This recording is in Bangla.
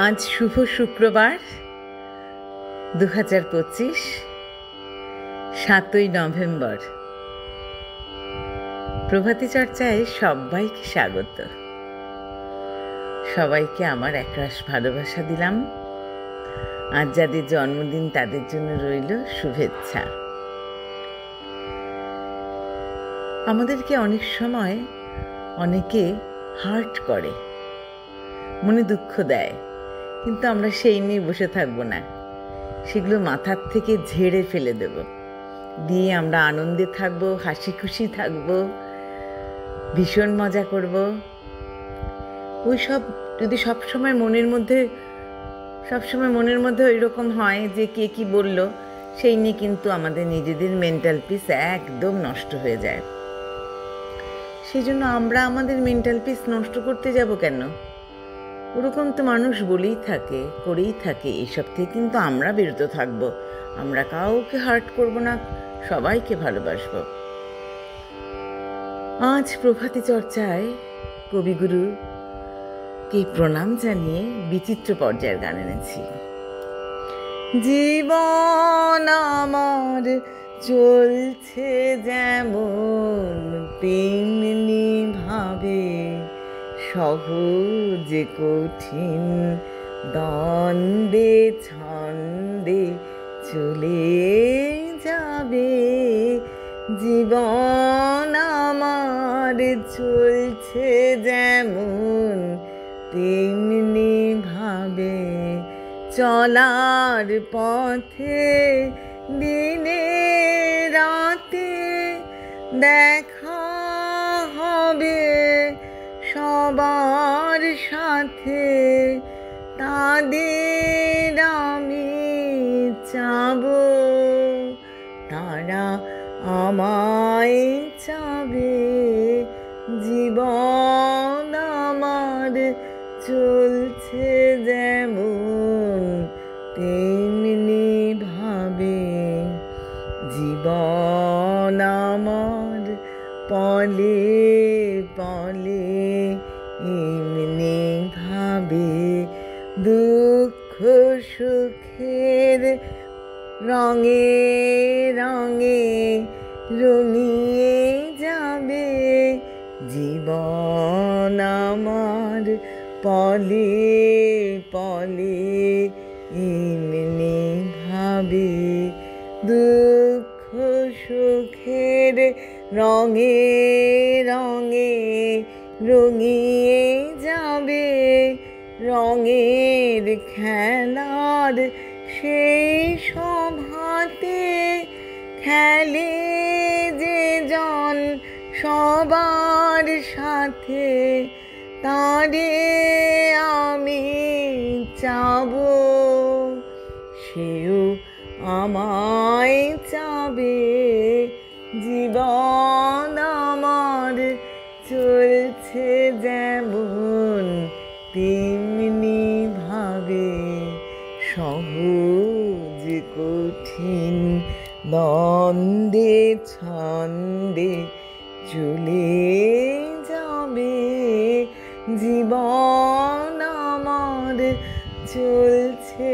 আজ শুভ শুক্রবার 2025 7ই নভেম্বর। প্রভাতী চর্চায় সবাইকে স্বাগত। সবাইকে আমার একরাশ ভালোবাসা দিলাম। আজ যাদের জন্মদিন তাদের জন্য রইল শুভেচ্ছা। আমাদেরকে অনেক সময় অনেকে হার্ট করে, মনে দুঃখ দেয়, কিন্তু আমরা সেই নিয়ে বসে থাকবো না। সেগুলো মাথার থেকে ঝেড়ে ফেলে দেব, দিয়ে আমরা আনন্দে থাকবো, হাসি খুশি থাকবো, ভীষণ মজা করব। ওই সব যদি সবসময় মনের মধ্যে ওই রকম হয় যে কে কি বলল, সেই নিয়ে কিন্তু আমাদের নিজেদের মেন্টাল পিস একদম নষ্ট হয়ে যায়। সেই জন্য আমরা আমাদের মেন্টাল পিস নষ্ট করতে যাব কেন? ওরকম তো মানুষ বলেই থাকে, করেই থাকে। এইসব থেকে কিন্তু আমরা বিরত থাকবো। আমরা কাউকে হার্ট করব না, সবাইকে ভালোবাসবো। আজ প্রভাতী চর্চায় কবিগুরুকে প্রণাম জানিয়ে বিচিত্র পর্যায়ের গান এনেছি। জীবন আমার চলছে যেমন তেমনি ভাবে, সহজ কঠিন দ্বন্দ্বে ছন্দে চলে যাবে। জীবন আমার চলছে যেমন তেমনি ভাবে, চলার পথে দিনে রাতে দেখা হবে সবার সাথে। তাদের আমি চাবো, তারা আমায় চাবে। জীবন আমার চলছে যেমন তেমনি ভাবে, জীবন আমার পলে পলে এমনি ভাবে। দুঃখ সুখের রঙে রঙে রঙিয়ে যাবে। জীবন আমার পলে পলে এমনি ভাবে। দুঃখ সুখের রঙে রঙে রঙিয়ে যাবে। রঙের খেলার সেই সভাতে খেলে যে জন সবার সাথে, তারে আমি চাবো, সেও আমায় চাবে। জীবন আমার চলছে যেমন তেমনি ভাবে, সহজ কঠিন দ্বন্দ্বে ছন্দে চলে যাবে। জীবন আমার চলছে